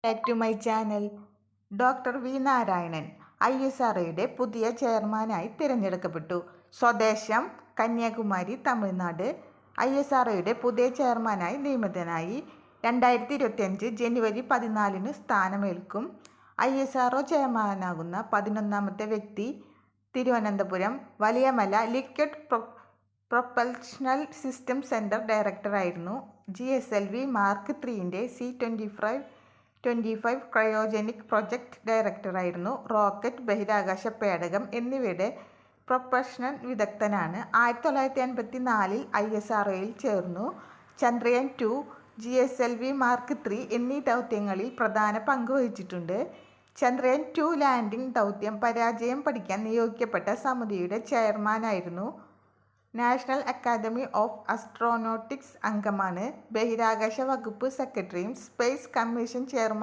Back to my channel. Doctor V Narayanan ISROയുടെ പുതിയ ചെയർമാനായി തിരഞ്ഞെടുക്കപ്പെട്ടു. സ്വദേശം കന്യാകുമാരി, തമിഴ്നാട്. ISROയുടെ പുതിയ ചെയർമാനായി നിയമിതനായി. 2025 ജനുവരി 14 സ്ഥാനമേൽക്കും. ISRO ചെയർമാനാകുന്ന 11ാമത്തെ വ്യക്തി. Thiruvananthapuram Valiyamala liquid propulsion system centre ഡയറക്ടറായിരുന്നു. GSLV Mark 3ന്റെ C-25 ക്രയോജനിക് പ്രൊജക്ട് ഡയറക്ടറായിരുന്നു. റോക്കറ്റ്, ബഹിരാകാശ പേടകം എന്നിവയുടെ പ്രൊപ്പൽഷൻ വിദഗ്ധനാണ്. 1984 ISROയിൽ ചേർന്നു. ചന്ദ്രയാൻ 2, GSLV Mark 3 എന്നീ ദൗത്യങ്ങളിൽ പ്രധാന പങ്ക് വഹിച്ചിട്ടുണ്ട്. ചന്ദ്രയാൻ 2 ലാൻഡിംഗ് ദൗത്യം പരാജയം പഠിക്കാൻ നിയോഗിക്കപ്പെട്ട സമിതിയുടെ ചെയർമാനായിരുന്നു. നാഷണൽ അക്കാദമി ഓഫ് ആസ്ട്രോനോട്ടിക്സ് അംഗമാണ്. ബഹിരാകാശ വകുപ്പ് സെക്രട്ടറിയും സ്പേസ് കമ്മീഷൻ ചെയർമാൻ